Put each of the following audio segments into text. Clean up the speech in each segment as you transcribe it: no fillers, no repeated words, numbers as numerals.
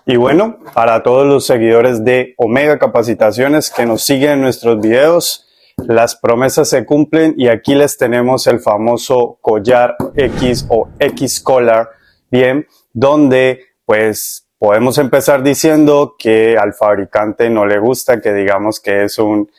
Y bueno, para todos los seguidores de Omega Capacitaciones que nos siguen en nuestros videos, las promesas se cumplen y aquí les tenemos el famoso collar X o X Collar, bien, donde pues podemos empezar diciendo que al fabricante no le gusta que digamos que es un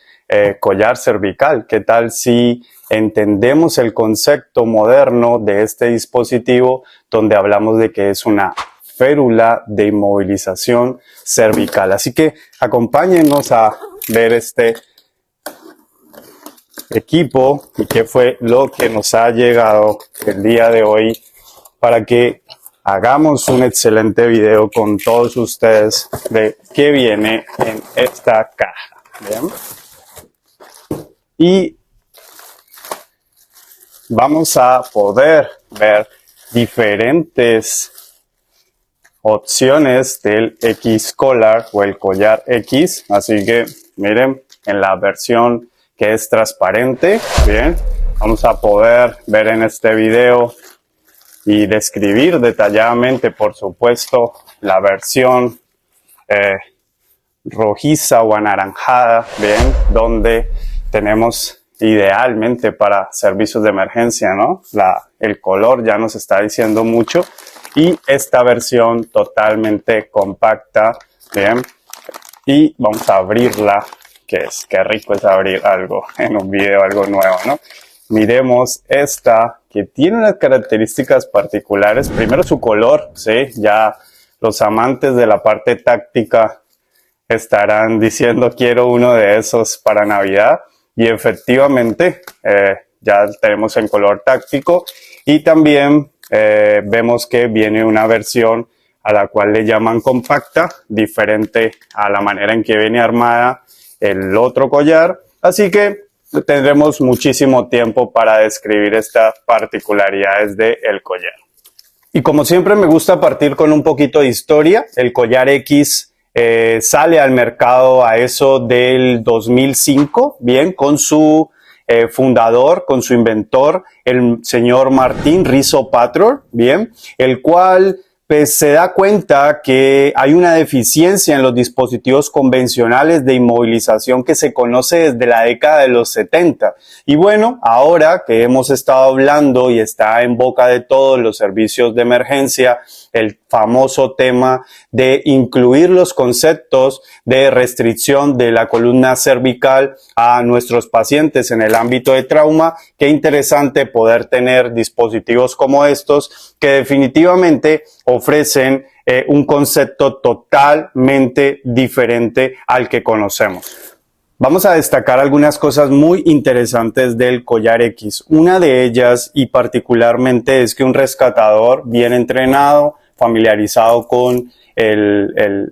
collar cervical. ¿Qué tal si entendemos el concepto moderno de este dispositivo donde hablamos de que es una férula de inmovilización cervical? Así que acompáñenos a ver este equipo y qué fue lo que nos ha llegado el día de hoy para que hagamos un excelente video con todos ustedes de qué viene en esta caja. ¿Bien? Y vamos a poder ver diferentes opciones del X Collar o el collar X. Así que miren, en la versión que es transparente, bien, vamos a poder ver en este video y describir detalladamente, por supuesto, la versión rojiza o anaranjada, bien, donde tenemos idealmente para servicios de emergencia, ¿no? El color ya nos está diciendo mucho. Y esta versión totalmente compacta, bien. Y vamos a abrirla, qué rico es abrir algo en un video, algo nuevo, ¿no? Miremos esta, que tiene unas características particulares. Primero su color, ¿sí? Ya los amantes de la parte táctica estarán diciendo quiero uno de esos para Navidad. Y efectivamente ya tenemos en color táctico y también vemos que viene una versión a la cual le llaman compacta, diferente a la manera en que viene armada el otro collar. Así que tendremos muchísimo tiempo para describir estas particularidades del collar. Y como siempre me gusta partir con un poquito de historia. El collar X sale al mercado a eso del 2005, bien, con su fundador, con su inventor, el señor Martin Rizzo Patrol, bien, el cual pues se da cuenta que hay una deficiencia en los dispositivos convencionales de inmovilización que se conoce desde la década de los 70. Y bueno, ahora que hemos estado hablando y está en boca de todos los servicios de emergencia, el famoso tema de incluir los conceptos de restricción de la columna cervical a nuestros pacientes en el ámbito de trauma, qué interesante poder tener dispositivos como estos que definitivamente ofrecen un concepto totalmente diferente al que conocemos. Vamos a destacar algunas cosas muy interesantes del collar X. Una de ellas y particularmente es que un rescatador bien entrenado, familiarizado con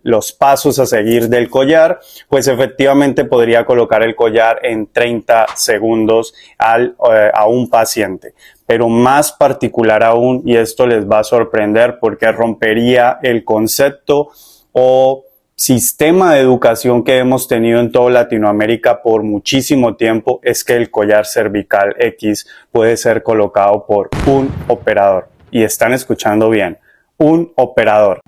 los pasos a seguir del collar, pues efectivamente podría colocar el collar en 30 segundos a un paciente. Pero más particular aún, y esto les va a sorprender porque rompería el concepto o sistema de educación que hemos tenido en toda Latinoamérica por muchísimo tiempo, es que el collar cervical X puede ser colocado por un operador. Y están escuchando bien, un operador.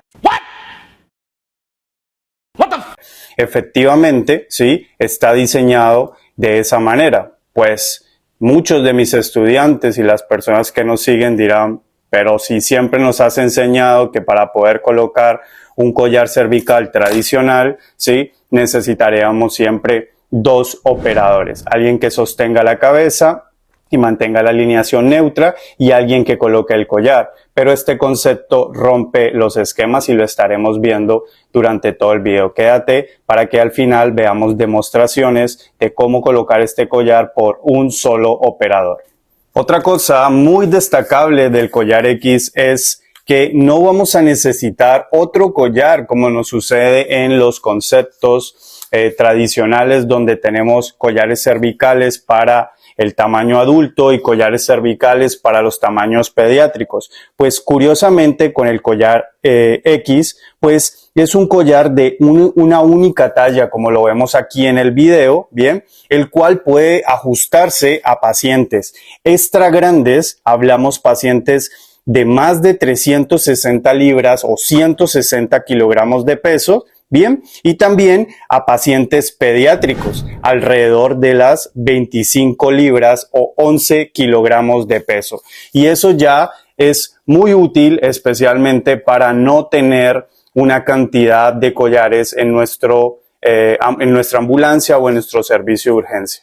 Efectivamente, sí, está diseñado de esa manera. Pues muchos de mis estudiantes y las personas que nos siguen dirán, pero si siempre nos has enseñado que para poder colocar un collar cervical tradicional, sí, necesitaríamos siempre dos operadores. Alguien que sostenga la cabeza y mantenga la alineación neutra y alguien que coloque el collar. Pero este concepto rompe los esquemas y lo estaremos viendo durante todo el video. Quédate para que al final veamos demostraciones de cómo colocar este collar por un solo operador. Otra cosa muy destacable del collar X es que no vamos a necesitar otro collar como nos sucede en los conceptos tradicionales donde tenemos collares cervicales para el tamaño adulto y collares cervicales para los tamaños pediátricos. Pues curiosamente con el collar X, pues es un collar de una única talla, como lo vemos aquí en el video, bien, el cual puede ajustarse a pacientes extra grandes, hablamos pacientes de más de 360 libras o 160 kilogramos de peso, bien, y también a pacientes pediátricos, alrededor de las 25 libras o 11 kilogramos de peso. Y eso ya es muy útil, especialmente para no tener una cantidad de collares en nuestra ambulancia o en nuestro servicio de urgencia.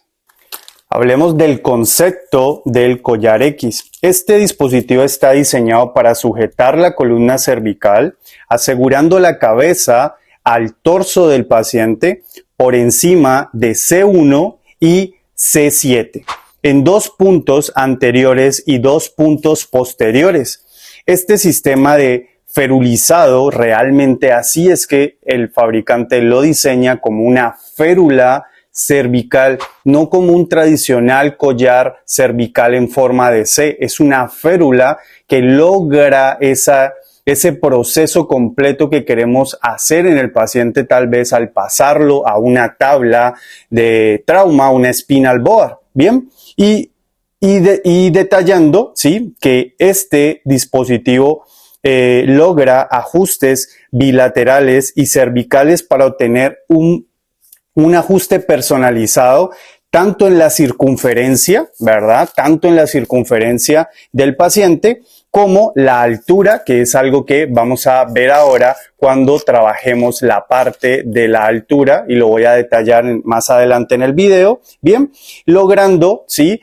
Hablemos del concepto del collar X. Este dispositivo está diseñado para sujetar la columna cervical, asegurando la cabeza al torso del paciente por encima de C1 y C7, en 2 puntos anteriores y 2 puntos posteriores. Este sistema de ferulizado, realmente así es que el fabricante lo diseña, como una férula cervical, no como un tradicional collar cervical en forma de C. Es una férula que logra ese proceso completo que queremos hacer en el paciente, tal vez al pasarlo a una tabla de trauma, una spinal board. Bien, y detallando, ¿sí?, que este dispositivo logra ajustes bilaterales y cervicales para obtener un ajuste personalizado tanto en la circunferencia, ¿verdad? Tanto en la circunferencia del paciente como la altura, que es algo que vamos a ver ahora cuando trabajemos la parte de la altura, y lo voy a detallar más adelante en el video. Bien, logrando, ¿sí?,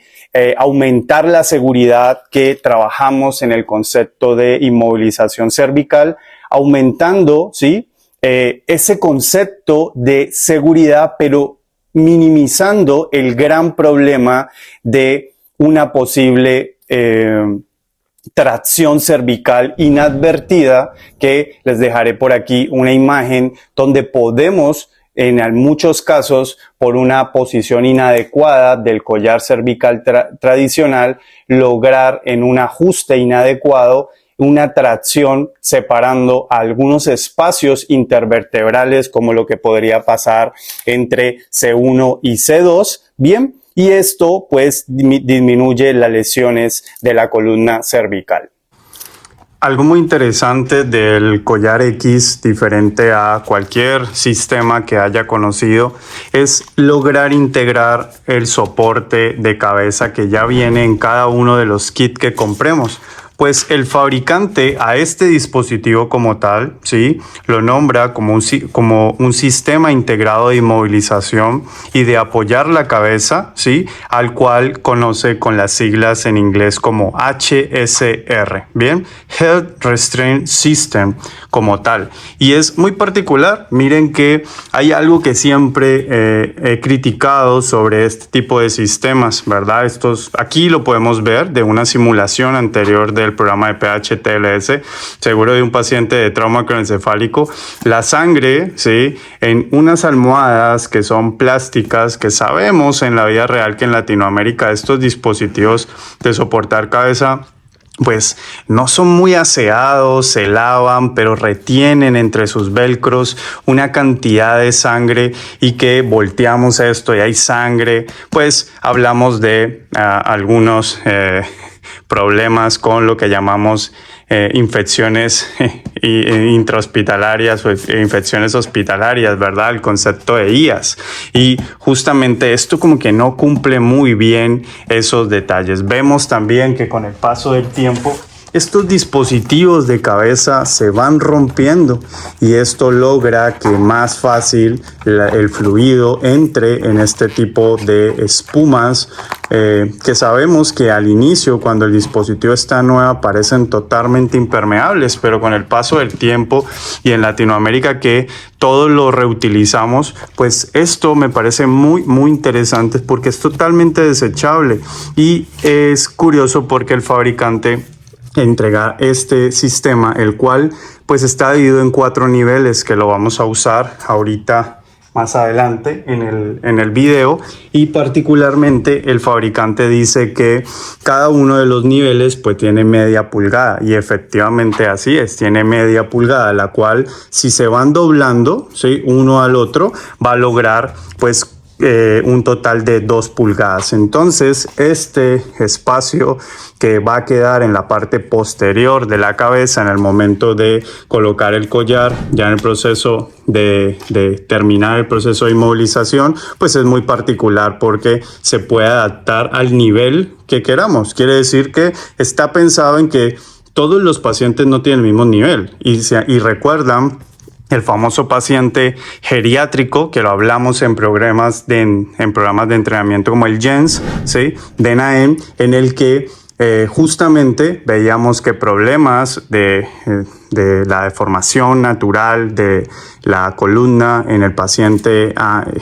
aumentar la seguridad que trabajamos en el concepto de inmovilización cervical, aumentando, ¿sí?, ese concepto de seguridad, pero minimizando el gran problema de una posible tracción cervical inadvertida, que les dejaré por aquí una imagen donde podemos, en muchos casos, por una posición inadecuada del collar cervical tradicional, lograr en un ajuste inadecuado una tracción separando algunos espacios intervertebrales, como lo que podría pasar entre C1 y C2, bien, y esto pues disminuye las lesiones de la columna cervical. Algo muy interesante del collar X, diferente a cualquier sistema que haya conocido, es lograr integrar el soporte de cabeza que ya viene en cada uno de los kits que compremos. Pues el fabricante a este dispositivo como tal, ¿sí?, lo nombra como un sistema integrado de inmovilización y de apoyar la cabeza, ¿sí?, al cual conoce con las siglas en inglés como HSR, ¿bien? Head Restraint System como tal. Y es muy particular. Miren que hay algo que siempre he criticado sobre este tipo de sistemas, ¿verdad? Aquí lo podemos ver de una simulación anterior del programa de PH-TLS, seguro de un paciente de trauma craneoencefálico. La sangre, ¿sí?, en unas almohadas que son plásticas, que sabemos en la vida real que en Latinoamérica estos dispositivos de soportar cabeza pues no son muy aseados, se lavan, pero retienen entre sus velcros una cantidad de sangre, y que volteamos esto y hay sangre, pues hablamos de algunos problemas con lo que llamamos infecciones intrahospitalarias o infecciones hospitalarias, ¿verdad? El concepto de IAS. Y justamente esto como que no cumple muy bien esos detalles. Vemos también que con el paso del tiempo estos dispositivos de cabeza se van rompiendo, y esto logra que más fácil el fluido entre en este tipo de espumas que sabemos que al inicio, cuando el dispositivo está nuevo, parecen totalmente impermeables, pero con el paso del tiempo y en Latinoamérica que todo lo reutilizamos, pues esto me parece muy interesante porque es totalmente desechable. Y es curioso porque el fabricante entrega este sistema, el cual pues está dividido en 4 niveles, que lo vamos a usar ahorita más adelante en el video, y particularmente el fabricante dice que cada uno de los niveles pues tiene media pulgada, y efectivamente así es, tiene media pulgada, la cual si se van doblando, ¿sí?, uno al otro, va a lograr pues un total de 2 pulgadas. Entonces, este espacio que va a quedar en la parte posterior de la cabeza en el momento de colocar el collar, ya en el proceso de terminar el proceso de inmovilización, pues es muy particular porque se puede adaptar al nivel que queramos. Quiere decir que está pensado en que todos los pacientes no tienen el mismo nivel y recuerdan el famoso paciente geriátrico, que lo hablamos en programas de entrenamiento como el JENS, ¿sí? de NAEM, en el que justamente veíamos que problemas de la deformación natural de la columna en el paciente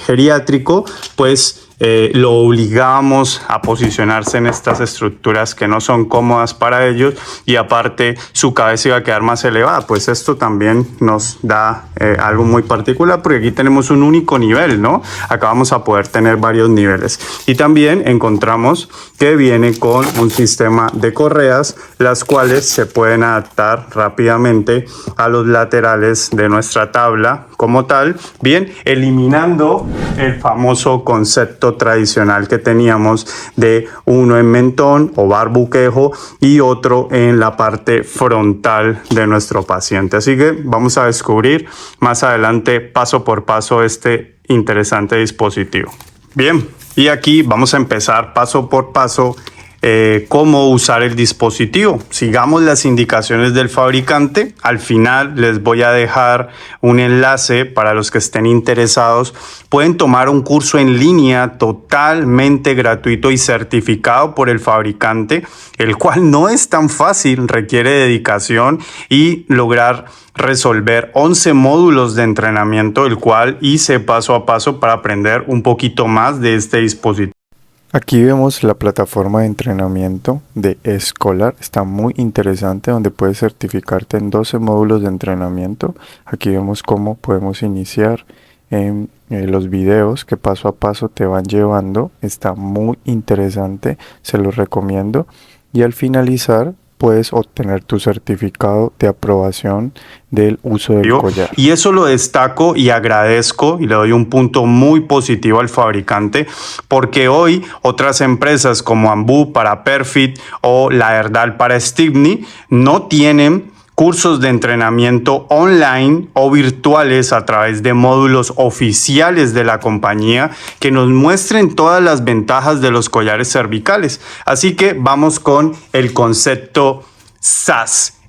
geriátrico, pues lo obligábamos a posicionarse en estas estructuras que no son cómodas para ellos y aparte su cabeza iba a quedar más elevada. Pues esto también nos da algo muy particular porque aquí tenemos un único nivel, ¿no? Acá vamos a poder tener varios niveles. Y también encontramos que viene con un sistema de correas, las cuales se pueden adaptar rápidamente a los laterales de nuestra tabla como tal, bien, eliminando el famoso concepto tradicional que teníamos de uno en mentón o barbuquejo y otro en la parte frontal de nuestro paciente. Así que vamos a descubrir más adelante paso por paso este interesante dispositivo. Bien, y aquí vamos a empezar paso por paso cómo usar el dispositivo. Sigamos las indicaciones del fabricante. Al final les voy a dejar un enlace para los que estén interesados. Pueden tomar un curso en línea totalmente gratuito y certificado por el fabricante, el cual no es tan fácil, requiere dedicación y lograr resolver 11 módulos de entrenamiento, el cual hice paso a paso para aprender un poquito más de este dispositivo. Aquí vemos la plataforma de entrenamiento de Scholar, está muy interesante, donde puedes certificarte en 12 módulos de entrenamiento. Aquí vemos cómo podemos iniciar en los videos que paso a paso te van llevando, está muy interesante, se los recomiendo. Y al finalizar puedes obtener tu certificado de aprobación del uso del collar. Y eso lo destaco y agradezco y le doy un punto muy positivo al fabricante, porque hoy otras empresas como Ambu para Perfit o la Erdal para Stibney no tienen cursos de entrenamiento online o virtuales a través de módulos oficiales de la compañía que nos muestren todas las ventajas de los collares cervicales. Así que vamos con el concepto SAS,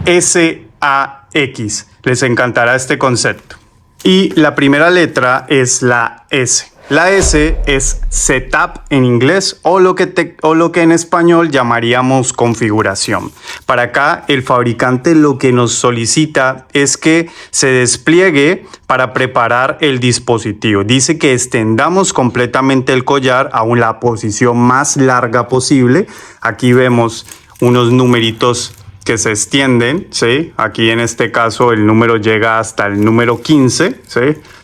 S-A-X. Les encantará este concepto. Y la primera letra es la S. La S es setup en inglés o lo que en español llamaríamos configuración. Para acá el fabricante lo que nos solicita es que se despliegue para preparar el dispositivo. Dice que extendamos completamente el collar a la posición más larga posible. Aquí vemos unos numeritos que se extienden, ¿sí? Aquí en este caso el número llega hasta el número 15, ¿sí?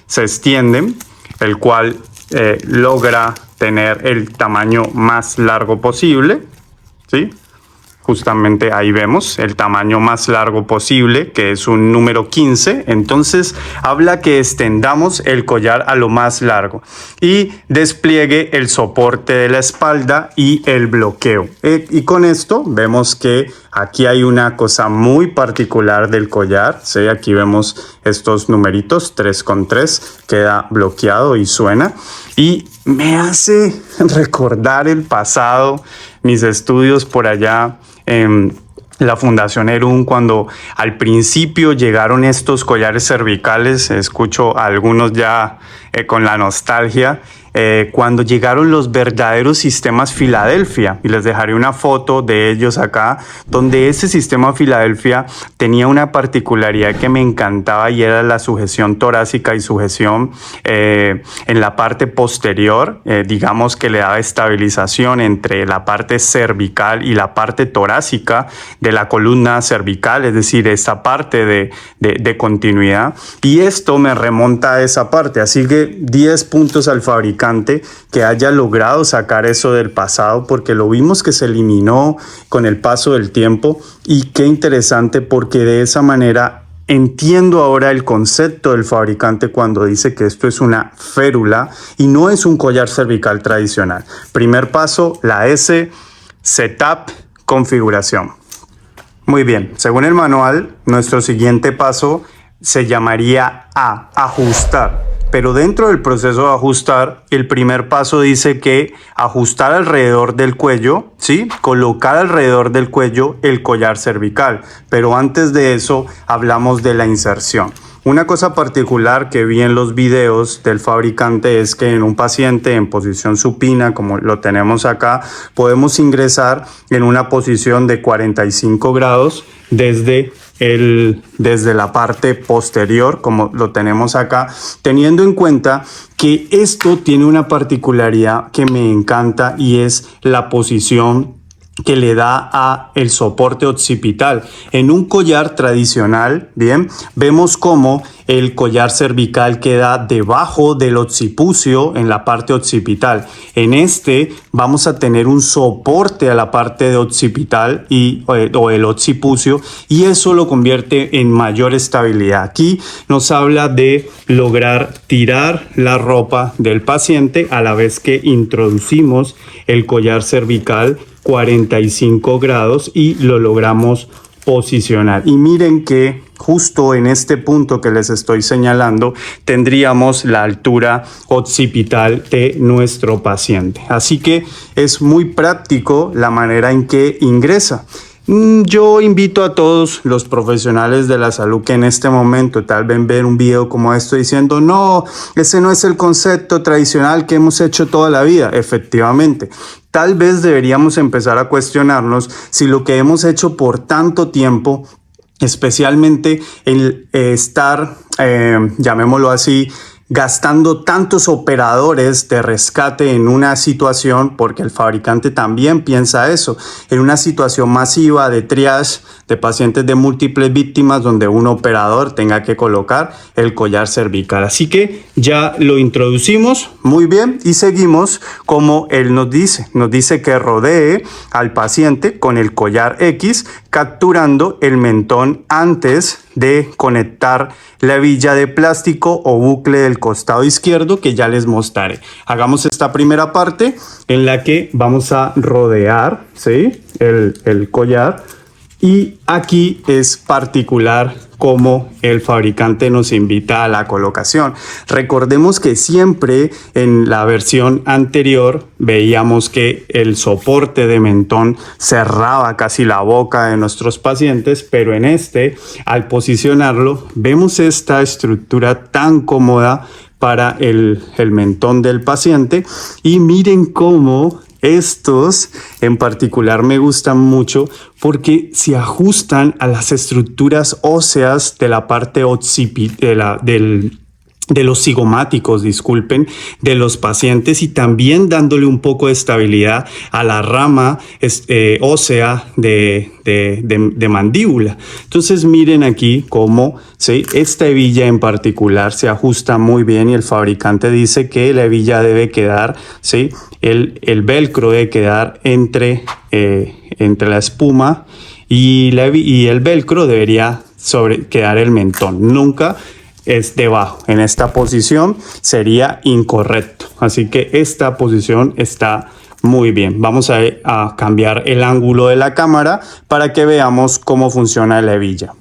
Se extienden, el cual logra tener el tamaño más largo posible, ¿sí? Justamente ahí vemos el tamaño más largo posible, que es un número 15. Entonces habla que extendamos el collar a lo más largo y despliegue el soporte de la espalda y el bloqueo. Y con esto vemos que aquí hay una cosa muy particular del collar, ¿sí? Aquí vemos estos numeritos, 3 con 3, queda bloqueado y suena. Y me hace recordar el pasado, mis estudios por allá en la Fundación Erún, cuando al principio llegaron estos collares cervicales. Escucho a algunos ya con la nostalgia, cuando llegaron los verdaderos sistemas Filadelfia, y les dejaré una foto de ellos acá, donde ese sistema Filadelfia tenía una particularidad que me encantaba y era la sujeción torácica y sujeción en la parte posterior, digamos que le daba estabilización entre la parte cervical y la parte torácica de la columna cervical, es decir, esta parte de continuidad, y esto me remonta a esa parte. Así que 10 puntos al fabricante que haya logrado sacar eso del pasado, porque lo vimos que se eliminó con el paso del tiempo. Y qué interesante, porque de esa manera entiendo ahora el concepto del fabricante cuando dice que esto es una férula y no es un collar cervical tradicional. Primer paso, la S, setup, configuración. Muy bien, según el manual, nuestro siguiente paso se llamaría A, ajustar. Pero dentro del proceso de ajustar, el primer paso dice que ajustar alrededor del cuello, ¿sí? Colocar alrededor del cuello el collar cervical. Pero antes de eso, hablamos de la inserción. Una cosa particular que vi en los videos del fabricante es que en un paciente en posición supina, como lo tenemos acá, podemos ingresar en una posición de 45 grados desde la parte posterior, como lo tenemos acá, teniendo en cuenta que esto tiene una particularidad que me encanta y es la posición que le da a el soporte occipital. En un collar tradicional, bien, vemos cómo el collar cervical queda debajo del occipucio en la parte occipital. En este vamos a tener un soporte a la parte de occipital o el occipucio, y eso lo convierte en mayor estabilidad. Aquí nos habla de lograr tirar la ropa del paciente a la vez que introducimos el collar cervical 45 grados y lo logramos posicionar. Y miren que justo en este punto que les estoy señalando tendríamos la altura occipital de nuestro paciente. Así que es muy práctico la manera en que ingresa. Yo invito a todos los profesionales de la salud que en este momento tal vez ven un video como esto diciendo no, ese no es el concepto tradicional que hemos hecho toda la vida. Efectivamente, tal vez deberíamos empezar a cuestionarnos si lo que hemos hecho por tanto tiempo, especialmente el estar, llamémoslo así, gastando tantos operadores de rescate en una situación, porque el fabricante también piensa eso, en una situación masiva de triage de pacientes de múltiples víctimas donde un operador tenga que colocar el collar cervical. Así que ya lo introducimos muy bien y seguimos como él nos dice que rodee al paciente con el collar X, capturando el mentón antes de conectar la hebilla de plástico o bucle del costado izquierdo que ya les mostraré. Hagamos esta primera parte en la que vamos a rodear, ¿sí?, el collar, y aquí es particular cómo el fabricante nos invita a la colocación. Recordemos que siempre en la versión anterior veíamos que el soporte de mentón cerraba casi la boca de nuestros pacientes, pero en este, al posicionarlo, vemos esta estructura tan cómoda para el mentón del paciente. Y miren cómo estos en particular me gustan mucho porque se ajustan a las estructuras óseas de la parte de los cigomáticos, disculpen, de los pacientes, y también dándole un poco de estabilidad a la rama ósea de mandíbula. Entonces miren aquí cómo, ¿sí?, esta hebilla en particular se ajusta muy bien y el fabricante dice que la hebilla debe quedar, ¿sí?, el velcro debe quedar entre la espuma y el velcro debería quedar el mentón, nunca es debajo. En esta posición sería incorrecto, así que esta posición está muy bien. Vamos a cambiar el ángulo de la cámara para que veamos cómo funciona la hebilla.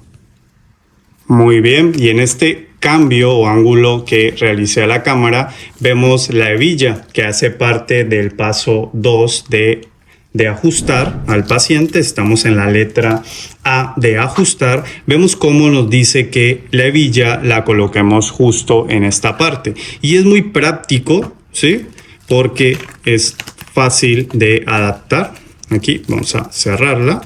Muy bien, y en este cambio o ángulo que realicé a la cámara vemos la hebilla que hace parte del paso 2 de ajustar al paciente. Estamos en la letra A de ajustar. Vemos cómo nos dice que la hebilla la coloquemos justo en esta parte. Y es muy práctico, ¿sí?, porque es fácil de adaptar. Aquí vamos a cerrarla.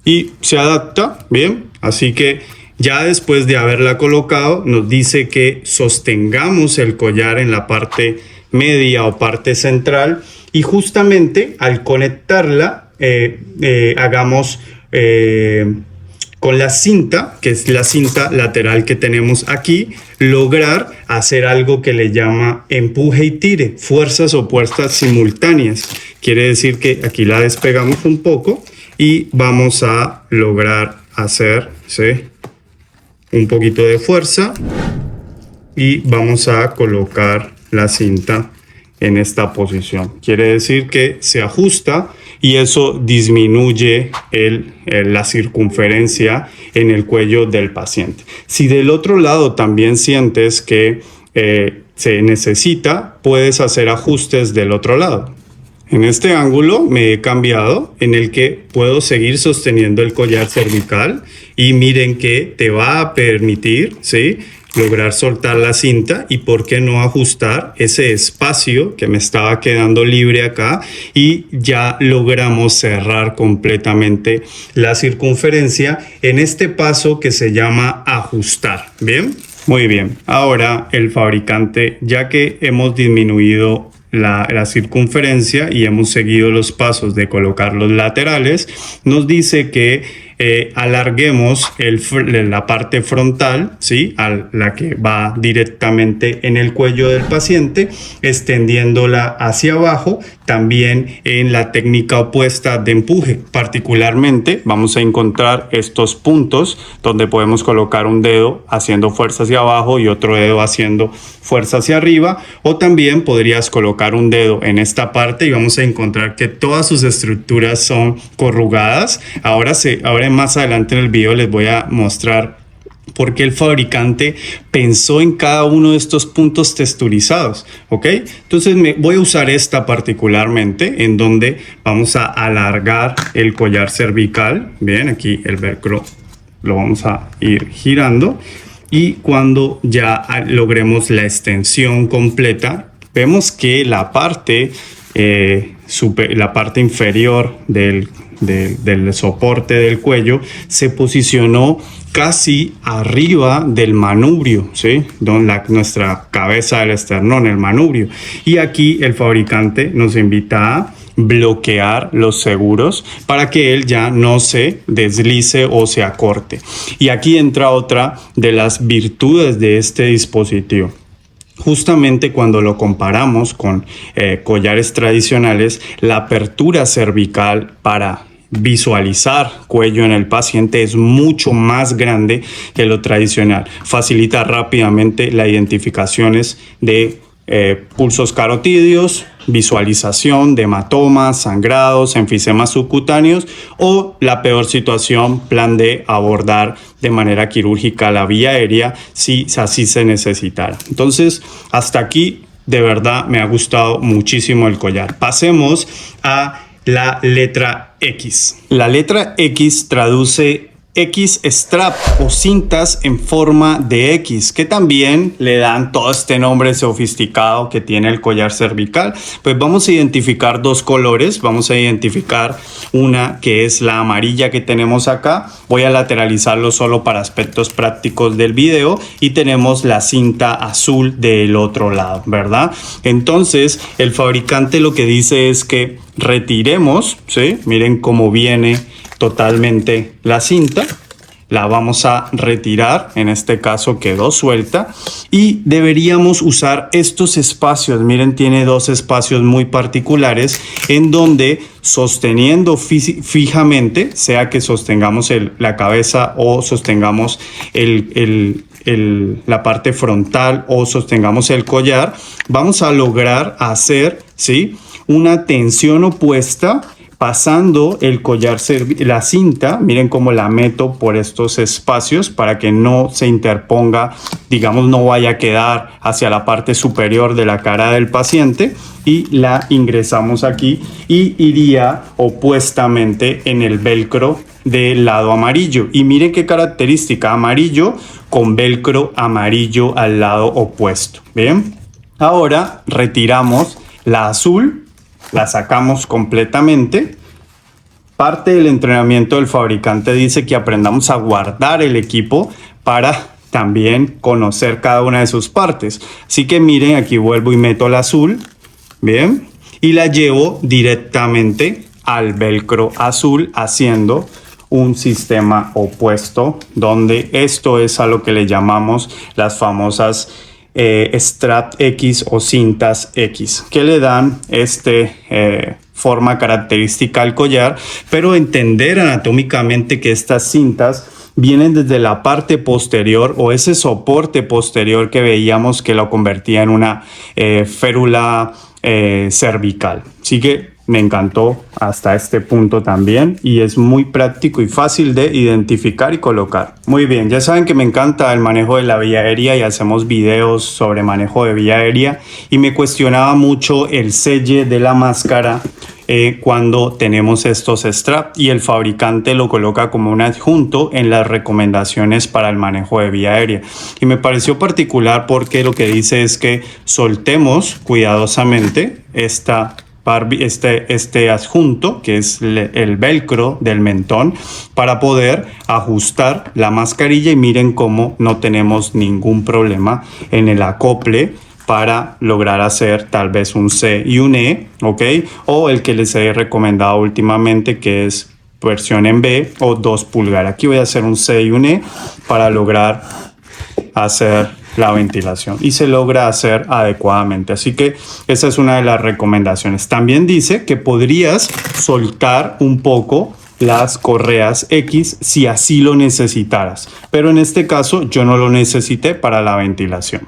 Y se adapta bien. Así que ya después de haberla colocado, nos dice que sostengamos el collar en la parte media o parte central. Y justamente al conectarla, hagamos con la cinta, que es la cinta lateral que tenemos aquí, lograr hacer algo que le llama empuje y tire, fuerzas opuestas simultáneas. Quiere decir que aquí la despegamos un poco y vamos a lograr hacer, ¿sí?, un poquito de fuerza y vamos a colocar la cinta en esta posición. Quiere decir que se ajusta y eso disminuye la circunferencia en el cuello del paciente. Si del otro lado también sientes que se necesita, puedes hacer ajustes del otro lado. En este ángulo me he cambiado en el que puedo seguir sosteniendo el collar cervical y miren que te va a permitir, ¿sí?, lograr soltar la cinta y por qué no ajustar ese espacio que me estaba quedando libre acá y ya logramos cerrar completamente la circunferencia en este paso que se llama ajustar. ¿Bien? Muy bien. Ahora el fabricante, ya que hemos disminuido la circunferencia y hemos seguido los pasos de colocar los laterales, nos dice que alarguemos la parte frontal, ¿sí?, a la que va directamente en el cuello del paciente, extendiéndola hacia abajo, también en la técnica opuesta de empuje. Particularmente vamos a encontrar estos puntos donde podemos colocar un dedo haciendo fuerza hacia abajo y otro dedo haciendo fuerza hacia arriba, o también podrías colocar un dedo en esta parte y vamos a encontrar que todas sus estructuras son corrugadas. Ahora más adelante en el video les voy a mostrar por qué el fabricante pensó en cada uno de estos puntos texturizados, ¿ok? Entonces voy a usar esta particularmente en donde vamos a alargar el collar cervical. Bien, aquí el velcro lo vamos a ir girando y cuando ya logremos la extensión completa, vemos que la parte inferior del soporte del cuello se posicionó casi arriba del manubrio, ¿sí?, nuestra cabeza del esternón, el manubrio. Y aquí el fabricante nos invita a bloquear los seguros para que él ya no se deslice o se acorte. Y aquí entra otra de las virtudes de este dispositivo. Justamente cuando lo comparamos con collares tradicionales, la apertura cervical para visualizar cuello en el paciente es mucho más grande que lo tradicional. Facilita rápidamente las identificaciones de pulsos carotídeos, visualización de hematomas, sangrados, enfisemas subcutáneos o la peor situación, plan de abordar de manera quirúrgica la vía aérea si así se necesitara. Entonces, hasta aquí de verdad me ha gustado muchísimo el collar. Pasemos a la letra X. La letra X traduce X-strap o cintas en forma de X, que también le dan todo este nombre sofisticado que tiene el collar cervical. Pues vamos a identificar dos colores. Vamos a identificar una que es la amarilla que tenemos acá. Voy a lateralizarlo solo para aspectos prácticos del video. Y tenemos la cinta azul del otro lado, ¿verdad? Entonces el fabricante lo que dice es que retiremos, ¿sí? Miren cómo viene totalmente la cinta, la vamos a retirar, en este caso quedó suelta y deberíamos usar estos espacios. Miren, tiene dos espacios muy particulares en donde sosteniendo fijamente, sea que sostengamos la cabeza o sostengamos la parte frontal o sostengamos el collar, vamos a lograr hacer, ¿sí?, una tensión opuesta pasando el collar, la cinta. Miren cómo la meto por estos espacios para que no se interponga, digamos, no vaya a quedar hacia la parte superior de la cara del paciente, y la ingresamos aquí y iría opuestamente en el velcro del lado amarillo. Y miren qué característica, amarillo con velcro amarillo al lado opuesto. Bien, ahora retiramos la azul, la sacamos completamente. Parte del entrenamiento del fabricante dice que aprendamos a guardar el equipo para también conocer cada una de sus partes. Así que miren, aquí vuelvo y meto la azul, bien, y la llevo directamente al velcro azul haciendo un sistema opuesto, donde esto es a lo que le llamamos las famosas strap X o cintas X, que le dan forma característica al collar, pero entender anatómicamente que estas cintas vienen desde la parte posterior o ese soporte posterior que veíamos que lo convertía en una férula cervical. Así que me encantó hasta este punto también y es muy práctico y fácil de identificar y colocar. Muy bien, ya saben que me encanta el manejo de la vía aérea y hacemos videos sobre manejo de vía aérea y me cuestionaba mucho el selle de la máscara cuando tenemos estos straps y el fabricante lo coloca como un adjunto en las recomendaciones para el manejo de vía aérea. Y me pareció particular porque lo que dice es que soltemos cuidadosamente este adjunto, que es el velcro del mentón, para poder ajustar la mascarilla y miren cómo no tenemos ningún problema en el acople para lograr hacer tal vez un C y un E, ¿ok? O el que les he recomendado últimamente, que es versión en B o 2 pulgadas. Aquí voy a hacer un C y un E para lograr hacer la ventilación y se logra hacer adecuadamente. Así que esa es una de las recomendaciones. También dice que podrías soltar un poco las correas X si así lo necesitaras, pero en este caso yo no lo necesité para la ventilación.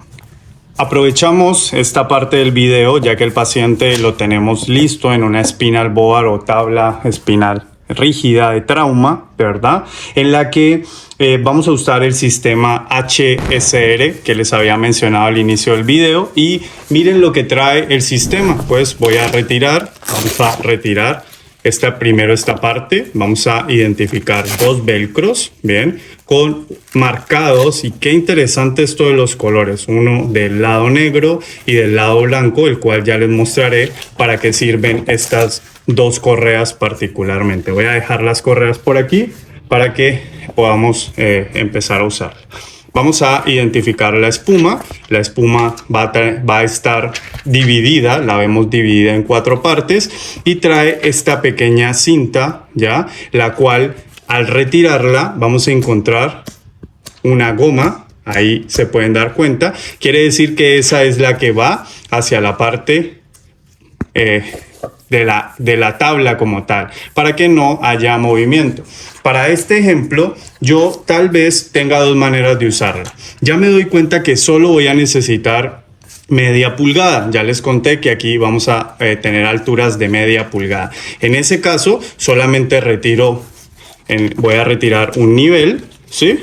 Aprovechamos esta parte del video ya que el paciente lo tenemos listo en una spinal board o tabla espinal rígida de trauma, ¿verdad? En la que vamos a usar el sistema HSR que les había mencionado al inicio del video y miren lo que trae el sistema. Pues vamos a retirar primero esta parte, vamos a identificar 2 velcros, bien, con marcados, y qué interesante esto de los colores, uno del lado negro y del lado blanco, el cual ya les mostraré para qué sirven estas 2 correas particularmente. Voy a dejar las correas por aquí para que podamos empezar a usar. Vamos a identificar la espuma. La espuma va a estar dividida, la vemos dividida en 4 partes y trae esta pequeña cinta, ¿ya? La cual al retirarla vamos a encontrar una goma. Ahí se pueden dar cuenta. Quiere decir que esa es la que va hacia la parte de la tabla como tal, para que no haya movimiento. Para este ejemplo, yo tal vez tenga 2 maneras de usarla. Ya me doy cuenta que solo voy a necesitar media pulgada. Ya les conté que aquí vamos a tener alturas de media pulgada. En ese caso, solamente voy a retirar un nivel, ¿sí?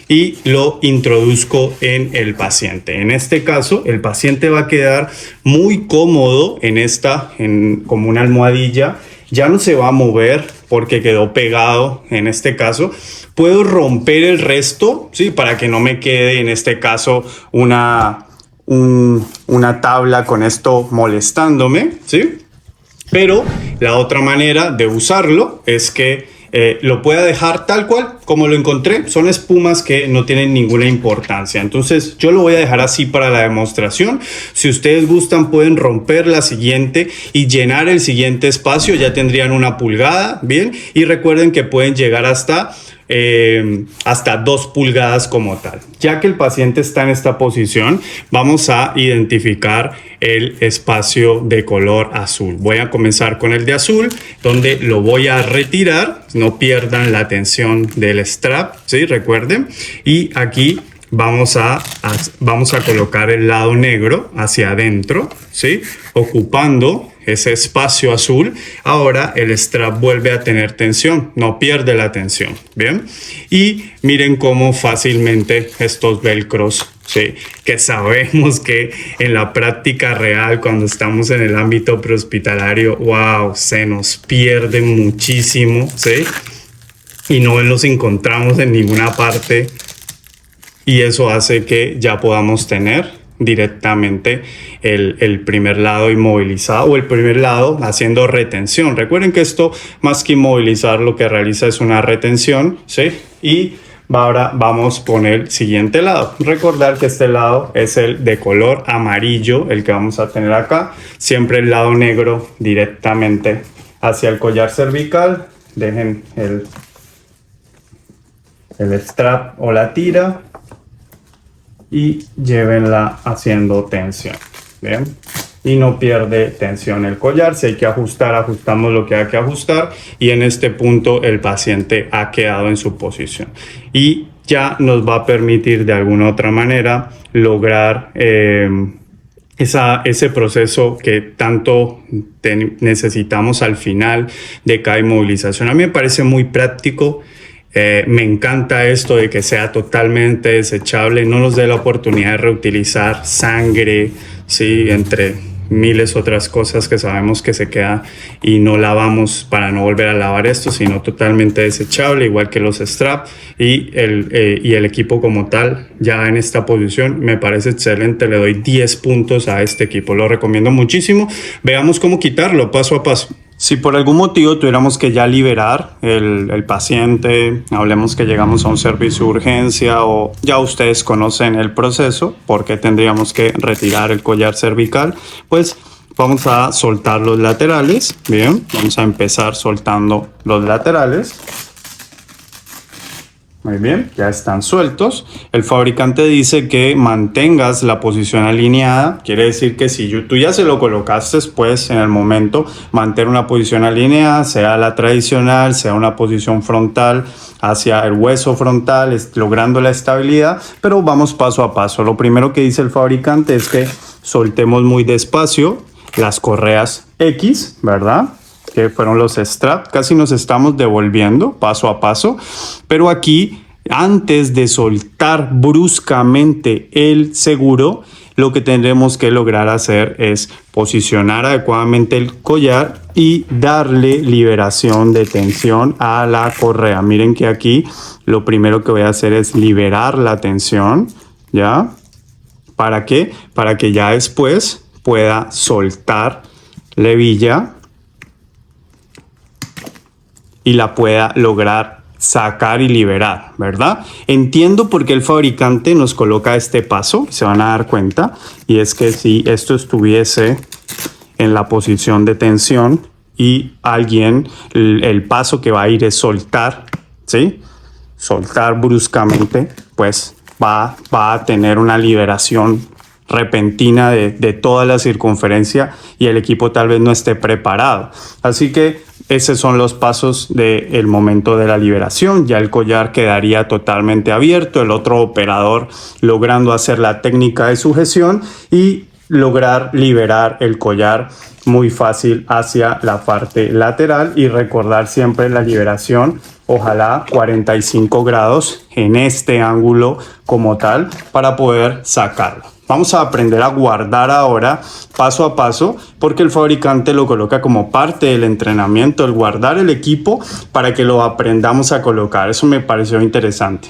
Y lo introduzco en el paciente. En este caso, el paciente va a quedar muy cómodo como una almohadilla. Ya no se va a mover porque quedó pegado en este caso. Puedo romper el resto, ¿sí? Para que no me quede en este caso una tabla con esto molestándome, ¿sí? Pero la otra manera de usarlo es que lo pueda dejar tal cual como lo encontré. Son espumas que no tienen ninguna importancia, entonces yo lo voy a dejar así para la demostración. Si ustedes gustan pueden romper la siguiente y llenar el siguiente espacio, ya tendrían 1 pulgada, bien, y recuerden que pueden llegar hasta 2 pulgadas como tal. Ya que el paciente está en esta posición, vamos a identificar el espacio de color azul. Voy a comenzar con el de azul, donde lo voy a retirar. No pierdan la tensión del strap, ¿sí? Recuerden. Y aquí vamos a colocar el lado negro hacia adentro, ¿sí? Ocupando ese espacio azul. Ahora el strap vuelve a tener tensión, no pierde la tensión, ¿bien? Y miren cómo fácilmente estos velcros, ¿sí? Que sabemos que en la práctica real, cuando estamos en el ámbito prehospitalario, wow, se nos pierden muchísimo, ¿sí? Y no los encontramos en ninguna parte, y eso hace que ya podamos tener directamente el primer lado inmovilizado, o el primer lado haciendo retención. Recuerden que esto, más que inmovilizar, lo que realiza es una retención, ¿sí? Y ahora vamos con el siguiente lado. Recordar que este lado es el de color amarillo, el que vamos a tener acá. Siempre el lado negro directamente hacia el collar cervical. Dejen el strap o la tira y llévenla haciendo tensión. Bien, y no pierde tensión el collar. Si hay que ajustar, ajustamos lo que hay que ajustar, y en este punto el paciente ha quedado en su posición y ya nos va a permitir de alguna otra manera lograr ese proceso que tanto necesitamos al final de cada inmovilización. A mí me parece muy práctico. Me encanta esto de que sea totalmente desechable, no nos dé la oportunidad de reutilizar sangre, ¿sí? Entre miles otras cosas que sabemos que se queda y no lavamos para no volver a lavar esto, sino totalmente desechable, igual que los straps y el equipo como tal. Ya en esta posición me parece excelente, le doy 10 puntos a este equipo, lo recomiendo muchísimo. Veamos cómo quitarlo paso a paso. Si por algún motivo tuviéramos que ya liberar el paciente, hablemos que llegamos a un servicio de urgencia o ya ustedes conocen el proceso, porque tendríamos que retirar el collar cervical, pues vamos a soltar los laterales. Bien, vamos a empezar soltando los laterales. Muy bien, ya están sueltos. El fabricante dice que mantengas la posición alineada. Quiere decir que si tú ya se lo colocaste, pues en el momento mantén una posición alineada, sea la tradicional, sea una posición frontal hacia el hueso frontal, logrando la estabilidad, pero vamos paso a paso. Lo primero que dice el fabricante es que soltemos muy despacio las correas X, ¿verdad?, que fueron los straps. Casi nos estamos devolviendo paso a paso, pero aquí, antes de soltar bruscamente el seguro, lo que tendremos que lograr hacer es posicionar adecuadamente el collar y darle liberación de tensión a la correa. Miren que aquí lo primero que voy a hacer es liberar la tensión, ¿ya? ¿Para qué? Para que ya después pueda soltar la hebilla y la pueda lograr sacar y liberar, ¿verdad? Entiendo por qué el fabricante nos coloca este paso, se van a dar cuenta, y es que si esto estuviese en la posición de tensión y alguien, el paso que va a ir es soltar, ¿sí? Soltar bruscamente, pues va a tener una liberación repentina de toda la circunferencia y el equipo tal vez no esté preparado. Así que esos son los pasos del momento de la liberación. Ya el collar quedaría totalmente abierto, el otro operador logrando hacer la técnica de sujeción y lograr liberar el collar muy fácil hacia la parte lateral, y recordar siempre la liberación, ojalá 45 grados en este ángulo como tal, para poder sacarlo. Vamos a aprender a guardar ahora paso a paso, porque el fabricante lo coloca como parte del entrenamiento, el guardar el equipo para que lo aprendamos a colocar. Eso me pareció interesante.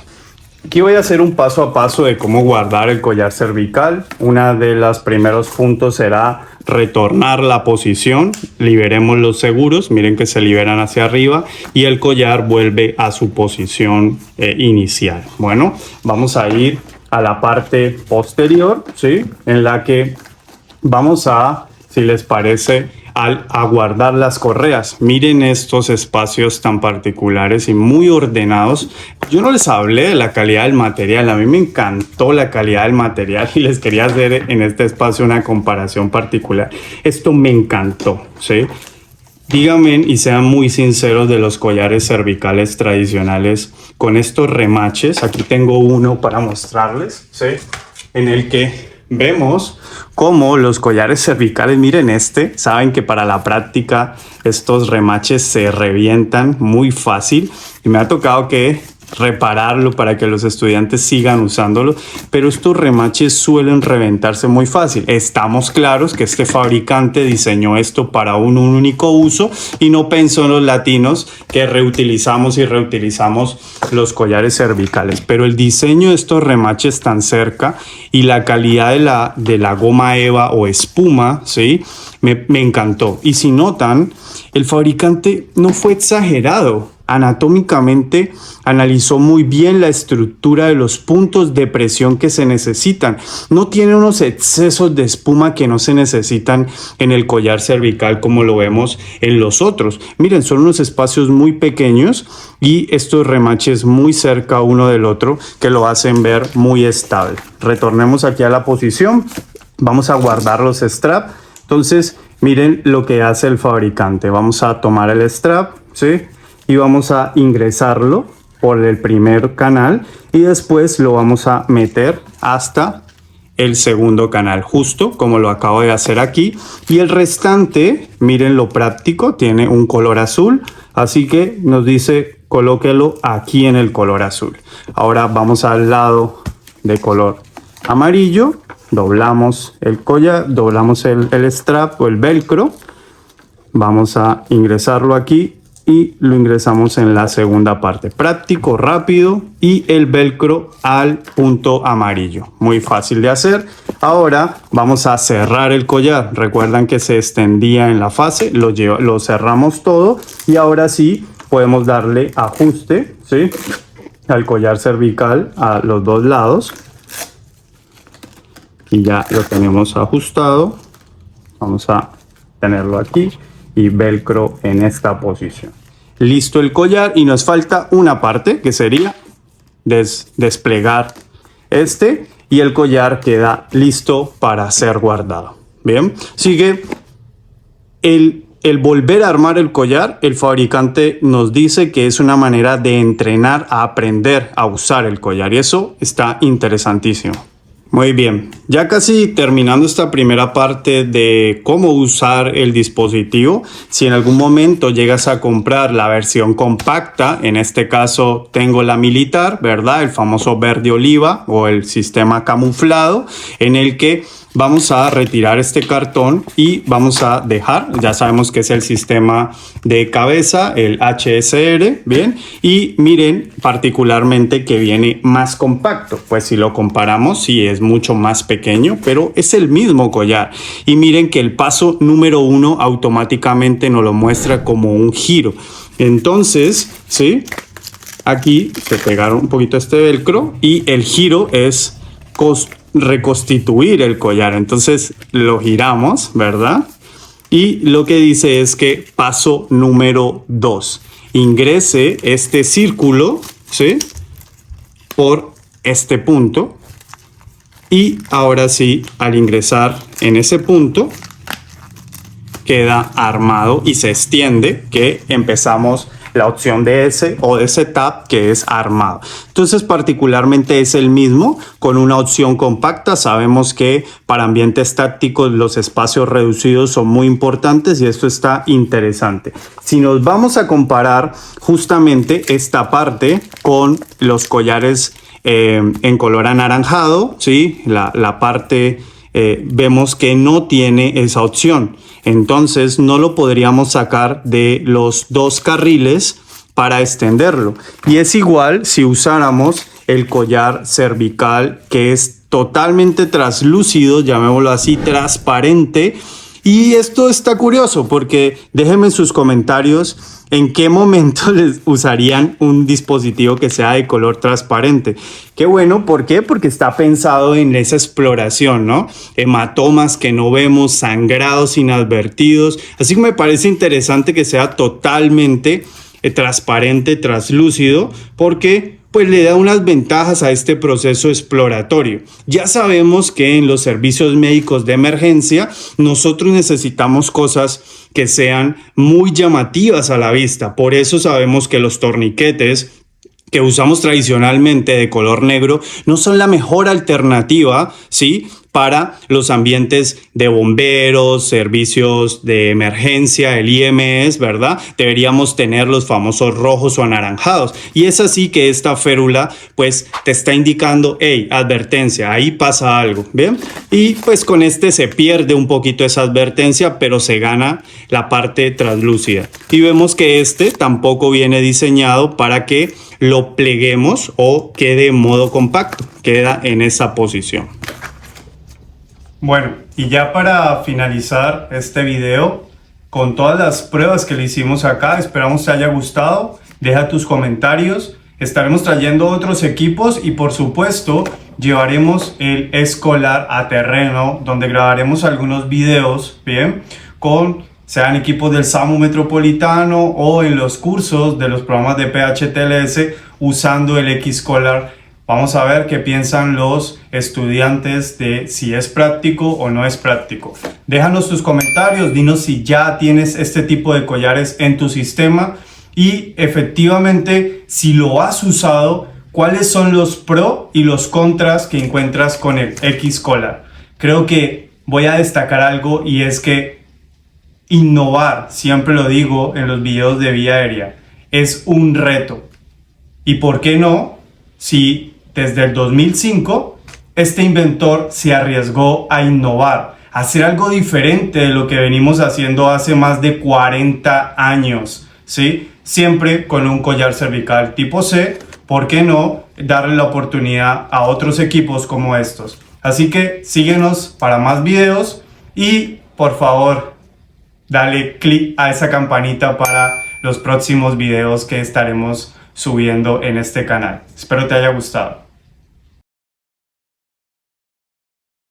Aquí voy a hacer un paso a paso de cómo guardar el collar cervical. Uno de los primeros puntos será retornar la posición. Liberemos los seguros, miren que se liberan hacia arriba y el collar vuelve a su posición inicial. Bueno, vamos a ir a la parte posterior, ¿sí?, en la que vamos a, si les parece, a guardar las correas. Miren estos espacios tan particulares y muy ordenados. Yo no les hablé de la calidad del material, a mí me encantó la calidad del material y les quería hacer en este espacio una comparación particular. Esto me encantó, ¿sí? Díganme y sean muy sinceros de los collares cervicales tradicionales con estos remaches. Aquí tengo uno para mostrarles, ¿sí?, en el que vemos cómo los collares cervicales, miren saben que para la práctica estos remaches se revientan muy fácil y me ha tocado que repararlo para que los estudiantes sigan usándolo, pero estos remaches suelen reventarse muy fácil. Estamos claros que este fabricante diseñó esto para un único uso y no pensó en los latinos que reutilizamos y reutilizamos los collares cervicales, pero el diseño de estos remaches tan cerca y la calidad de la goma eva o espuma, ¿sí?, me encantó. Y si notan, el fabricante no fue exagerado. Anatómicamente analizó muy bien la estructura de los puntos de presión que se necesitan. No tiene unos excesos de espuma que no se necesitan en el collar cervical como lo vemos en los otros. Miren, son unos espacios muy pequeños y estos remaches muy cerca uno del otro que lo hacen ver muy estable. Retornemos aquí a la posición. Vamos a guardar los straps. Entonces, miren lo que hace el fabricante. Vamos a tomar el strap, ¿sí? Y vamos a ingresarlo por el primer canal y después lo vamos a meter hasta el segundo canal, justo como lo acabo de hacer aquí. Y el restante, miren lo práctico, tiene un color azul, así que nos dice colóquelo aquí en el color azul. Ahora vamos al lado de color amarillo, doblamos el collar, doblamos el strap o el velcro, vamos a ingresarlo aquí y lo ingresamos en la segunda parte. Práctico, rápido, y el velcro al punto amarillo. Muy fácil de hacer. Ahora vamos a cerrar el collar. Recuerdan que se extendía en la fase, lo cerramos todo y ahora sí podemos darle ajuste, ¿sí?, al collar cervical a los dos lados. Y ya lo tenemos ajustado. Vamos a tenerlo aquí y velcro en esta posición. Listo el collar y nos falta una parte que sería desplegar este y el collar queda listo para ser guardado. Bien, sigue el volver a armar el collar. El fabricante nos dice que es una manera de entrenar a aprender a usar el collar y eso está interesantísimo. Muy bien, ya casi terminando esta primera parte de cómo usar el dispositivo. Si en algún momento llegas a comprar la versión compacta, en este caso tengo la militar, ¿verdad? El famoso verde oliva o el sistema camuflado, en el que vamos a retirar este cartón y vamos a dejar, ya sabemos que es el sistema de cabeza, el HSR, bien, y miren particularmente que viene más compacto, pues si lo comparamos, sí es mucho más pequeño, pero es el mismo collar. Y miren que el paso número 1 automáticamente nos lo muestra como un giro. Entonces, ¿sí? Aquí se pegaron un poquito este velcro y el giro es reconstituir el collar. Entonces lo giramos, ¿verdad? Y lo que dice es que paso número 2, ingrese este círculo, ¿sí?, por este punto. Y ahora sí, al ingresar en ese punto, queda armado y se extiende, que empezamos la opción de S o de setup, que es armado. Entonces particularmente es el mismo con una opción compacta. Sabemos que para ambientes tácticos los espacios reducidos son muy importantes y esto está interesante. Si nos vamos a comparar justamente esta parte con los collares en color anaranjado, ¿sí?, la parte vemos que no tiene esa opción. Entonces no lo podríamos sacar de los dos carriles para extenderlo. Y es igual si usáramos el collar cervical, que es totalmente translúcido, llamémoslo así, transparente. Y esto está curioso porque déjenme en sus comentarios en qué momento les usarían un dispositivo que sea de color transparente. Qué bueno, ¿por qué? Porque está pensado en esa exploración, ¿no? Hematomas que no vemos, sangrados inadvertidos. Así que me parece interesante que sea totalmente transparente, translúcido, porque pues le da unas ventajas a este proceso exploratorio. Ya sabemos que en los servicios médicos de emergencia nosotros necesitamos cosas que sean muy llamativas a la vista. Por eso sabemos que los torniquetes que usamos tradicionalmente de color negro no son la mejor alternativa, ¿sí?, para los ambientes de bomberos, servicios de emergencia, el IMS, ¿verdad? Deberíamos tener los famosos rojos o anaranjados. Y es así que esta férula pues te está indicando, hey, advertencia, ahí pasa algo, ¿bien? Y pues con este se pierde un poquito esa advertencia, pero se gana la parte translúcida. Y vemos que este tampoco viene diseñado para que lo pleguemos o quede en modo compacto, queda en esa posición. Bueno, y ya para finalizar este video, con todas las pruebas que le hicimos acá, esperamos te haya gustado. Deja tus comentarios, estaremos trayendo otros equipos y por supuesto llevaremos el escolar a terreno, donde grabaremos algunos videos, bien, sean equipos del SAMU Metropolitano o en los cursos de los programas de PHTLS usando el X-Scholar Vamos a ver qué piensan los estudiantes de si es práctico o no es práctico. Déjanos tus comentarios, dinos si ya tienes este tipo de collares en tu sistema y efectivamente si lo has usado, cuáles son los pros y los contras que encuentras con el X-Collar. Creo que voy a destacar algo y es que innovar, siempre lo digo en los videos de vía aérea, es un reto. ¿Y por qué no? Si desde el 2005 este inventor se arriesgó a innovar, a hacer algo diferente de lo que venimos haciendo hace más de 40 años, ¿sí? Siempre con un collar cervical tipo C, ¿por qué no darle la oportunidad a otros equipos como estos? Así que síguenos para más videos y por favor dale click a esa campanita para los próximos videos que estaremos subiendo en este canal. Espero te haya gustado.